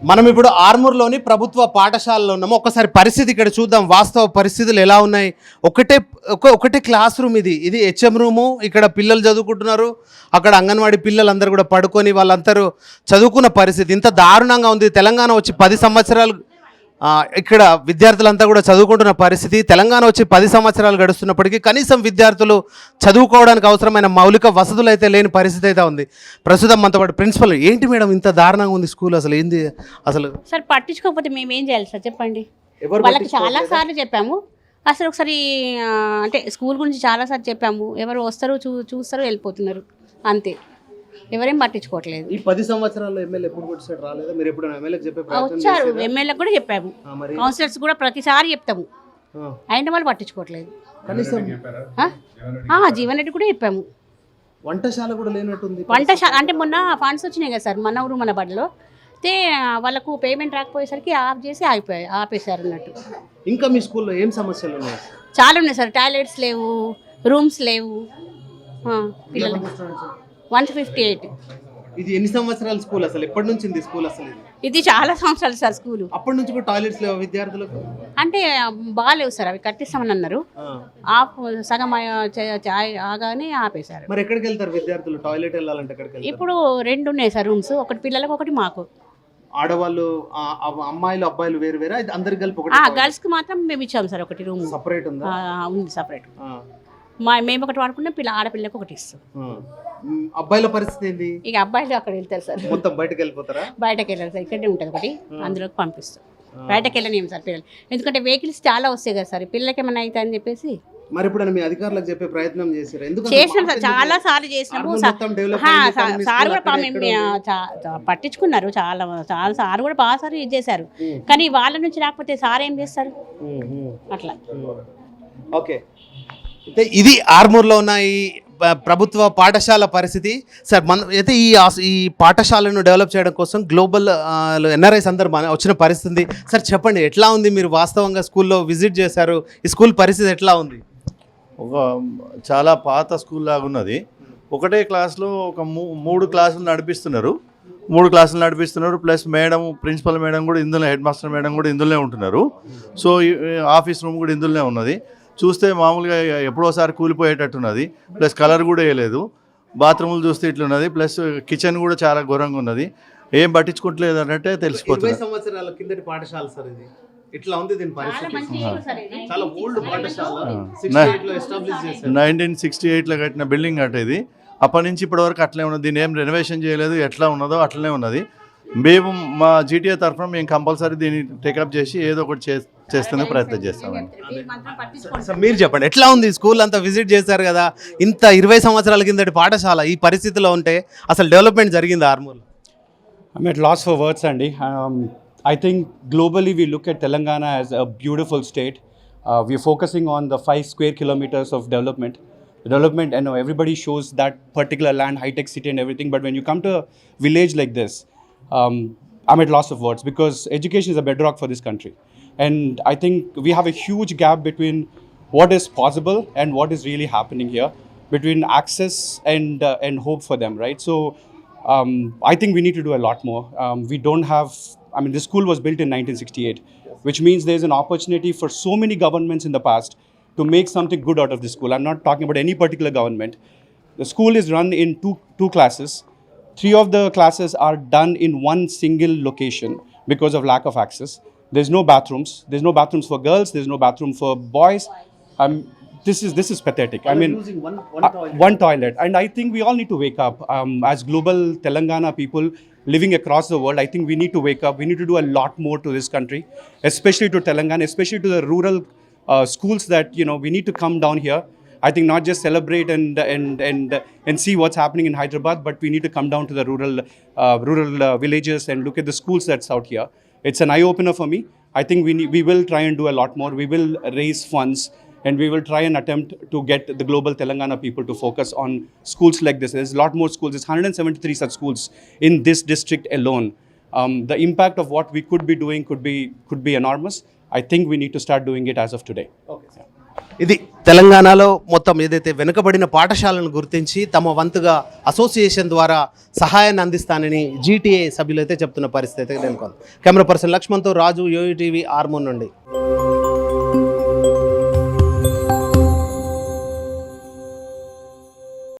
మనం ఇప్పుడు ఆర్మూర్లోని ప్రభుత్వ పాఠశాలలో ఉన్నాము. ఒకసారి పరిస్థితి ఇక్కడ చూద్దాం, వాస్తవ పరిస్థితులు ఎలా ఉన్నాయి. ఒకటే క్లాస్ రూమ్, ఇది హెచ్ఎం రూము. ఇక్కడ పిల్లలు చదువుకుంటున్నారు, అక్కడ అంగన్వాడీ పిల్లలందరూ కూడా పడుకొని వాళ్ళందరూ చదువుకున్న పరిస్థితి ఇంత దారుణంగా ఉంది. తెలంగాణ వచ్చి 10 సంవత్సరాలు ఇక్కడ విద్యార్థులంతా కూడా చదువుకుంటున్న పరిస్థితి. తెలంగాణ వచ్చి 10 సంవత్సరాలు గడుస్తున్నప్పటికీ కనీసం విద్యార్థులు చదువుకోవడానికి అవసరమైన మౌలిక వసతులు అయితే లేని పరిస్థితి అయితే ఉంది. ప్రస్తుతం మనతో పాటు ప్రిన్సిపల్, ఏంటి మేడం ఇంత దారుణంగా ఉంది స్కూల్, అసలు ఏంది అసలు? సార్ పట్టించుకోకపోతే మేము ఏం చేయాలి సార్ చెప్పండి. వాళ్ళకి చాలా సార్లు చెప్పాము, అసలు ఒకసారి అంటే స్కూల్ గురించి చాలాసార్లు చెప్పాము. ఎవరు వస్తారు చూస్తారు వెళ్ళిపోతున్నారు అంతే, ఎవరేం పట్టించుకోవట్లేదు. ఈ 10 సంవత్సరాల్లో ఎమ్మెల్యే ఎప్పుడు కూడా రాలేదా? మీరు ఎప్పుడు ఎమ్మెల్యేకి చెప్పే ప్రయత్నం వచ్చారు, ఎమ్మెల్యే కూడా చెప్పాము, కౌన్సిలర్స్ కూడా ప్రతిసారి చెప్తాము, అయిన వాళ్ళు పట్టించుకోవట్లేదు. జీవన్ రెడ్డి కూడా చెప్పాము. వంటశాల కూడా లేనట్టుంది. వంటశాల అంటే మొన్న ఫండ్స్ వచ్చినాయి కదా సార్ మన ఊరు మన బడిలో, అయితే వాళ్ళకు పేమెంట్ రాకపోయేసరికి ఆఫ్ చేసి ఆపేశారు అన్నట్టు. ఇంకా మీ స్కూల్లో ఏం సమస్యలు ఉన్నాయి? చాలా ఉన్నాయి సార్, టాయిలెట్స్ లేవు, రూమ్స్ లేవు, పిల్లలు 158. ఇది ఎన్ని సంవత్సరాల స్కూల్, అసలు ఎప్పటి నుంచి ఉంది స్కూల్? అసలు ఇది చాలా సంవత్సరాలు సార్ స్కూల్. అప్పటి నుంచి కూడా టాయిలెట్స్ లేవు విద్యార్థులకు? అంటే బాగాలేవు సార్, అవి కట్టిస్తామని అన్నారు, సగం ఆగానే ఆపేశారు. మరి ఎక్కడికి వెళ్తారు విద్యార్థులు టాయిలెట్ వెళ్ళాలంటే? ఎక్కడికి? ఇప్పుడు 2 ఉన్నాయి సార్ రూమ్స్, ఒకటి పిల్లలకు ఒకటి మాకు. ఆడవాళ్ళు అమ్మాయిలు అబ్బాయిలు వేరు వేరే, అందరికి కలిపి గర్ల్స్ కి మాత్రం మేము ఇచ్చాము సార్ ఒకటి రూమ్, సపరేట్ ఉందా? ఉంది సపరేట్. మేము ఒకటి వాడుకున్నాం, ఆడపిల్లకి ఒకటి ఇస్తాం. అబ్బాయిల పరిస్థితి ఏంది? ఇక అబ్బాయిలు అక్కడ వెళ్తారు సార్, మొత్తం బయటకు వెళ్ళిపోతారా? బయటకు వెళ్ళారు సార్, ఇక్కడే ఉంటుంది ఒకటి, అందులోకి పంపిస్తాం. బయటకు వెళ్ళలేము సార్ పిల్లలు, ఎందుకంటే వెహికల్స్ చాలా వస్తాయి కదా సార్, పిల్లలకి ఏమైనా అవుతాయి అని చెప్పేసి. మరి ఇప్పుడు మీ అధికారులకు చెప్పే ప్రయత్నం చేశారు? చేసినాం సార్, చాలా సార్లు చేసినాము సార్ కూడా పట్టించుకున్నారు, చాలా సార్ కూడా బాగా సార్ ఇది చేశారు, కానీ వాళ్ళ నుంచి రాకపోతే సార్ ఏం చేస్తారు అట్లా. ఓకే, ఇది ఆర్మూర్లో ఉన్న ఈ ప్రభుత్వ పాఠశాల పరిస్థితి సార్. మన అయితే ఈ పాఠశాలను డెవలప్ చేయడం కోసం గ్లోబల్ ఎన్ఆర్ఐస్ అందరూ వచ్చిన పరిస్థితి సార్. చెప్పండి, ఎట్లా ఉంది? మీరు వాస్తవంగా స్కూల్లో విజిట్ చేశారు, ఈ స్కూల్ పరిస్థితి ఎట్లా ఉంది? చాలా పాత స్కూల్ లాగా ఉన్నది. ఒకటే క్లాస్లో ఒక 3 క్లాసులు నడిపిస్తున్నారు, 3 క్లాసులు నడిపిస్తున్నారు. ప్లస్ ప్రిన్సిపల్ మేడం కూడా ఇందులో, హెడ్ మాస్టర్ మేడం కూడా ఇందులోనే ఉంటున్నారు. సో ఆఫీస్ రూమ్ కూడా ఇందులోనే ఉన్నది. చూస్తే మామూలుగా ఎప్పుడోసారి కూలిపోయేటట్టున్నది. ప్లస్ కలర్ కూడా వేయలేదు. బాత్రూములు చూస్తే ఇట్లున్నది. ప్లస్ కిచెన్ కూడా చాలా ఘోరంగా ఉన్నది. ఏం పట్టించుకోవట్లేదు అన్నట్టే తెలిసిపోతుంది. 20 సంవత్సరాల కిందటి పాఠశాల సార్ ఇది. ఇట్లా ఉంది దీని పరిస్థితి. చాలా ఓల్డ్ పాఠశాల, 68లో ఎస్టాబ్లిష్ చేశారు. 1968లో కట్టిన బిల్డింగ్ అట ఇది. అప్పటి నుంచి ఇప్పటి వరకు అట్లే ఉన్నది. దీన్ని ఏం రెనోవేషన్ చేయలేదు, ఎట్లా ఉన్నదో అట్లనే ఉన్నది. మేము మా జీటీఏ తరఫున మేము కంపల్సరీ దీన్ని టేకప్ చేసి ఏదో ఒకటి చేస్తూనే ప్రయత్నం చేస్తామండి. మీరు చెప్పండి, ఎట్లా ఉంది స్కూల్? అంతా విజిట్ చేశారు కదా, ఇంత 20 సంవత్సరాల కిందటి పాఠశాల ఈ పరిస్థితిలో ఉంటే అసలు డెవలప్మెంట్ జరిగింది ఆర్మూర్లో? I'm at loss for words, Andy. I think globally we look at Telangana as a beautiful state. We're focusing on the 5 square kilometers of development. The development, I know everybody shows that particular land, high-tech city and everything, but when you come to a village like this, I'm at loss of words, because education is a bedrock for this country. And I think we have a huge gap between what is possible and what is really happening here, between access and hope for them, right? So I think we need to do a lot more. We don't have, I mean, this school was built in 1968, which means there's an opportunity for so many governments in the past to make something good out of this school. I'm not talking about any particular government. The school is run in two classes. 3 of the classes are done in one single location because of lack of access. There's no bathrooms. There's no bathrooms for girls. There's no bathroom for boys. This is pathetic. I mean, one toilet. And I think we all need to wake up. As global Telangana people living across the world, I think we need to wake up. We need to do a lot more to this country, especially to Telangana, especially to the rural schools that, we need to come down here. I think not just celebrate and see what's happening in Hyderabad, but we need to come down to the rural villages and look at the schools that's out here. It's an eye-opener for me. I think we will try and do a lot more. We will raise funds and we will try and attempt to get the global Telangana people to focus on schools like this. There's a lot more schools. There's 173 such schools in this district alone. The impact of what we could be doing could be enormous. I think we need to start doing it as of today. Okay. ఇది తెలంగాణలో మొత్తం ఏదైతే వెనుకబడిన పాఠశాలను గుర్తించి తమ వంతుగా association ద్వారా సహాయాన్ని అందిస్తానని జీటీఏ సభ్యులు అయితే చెప్తున్న పరిస్థితి అయితే నెలకొంది. కెమెరా పర్సన్ లక్ష్మణ్తో రాజు, యోయూ టీవీ, ఆర్మూర్ నుండి.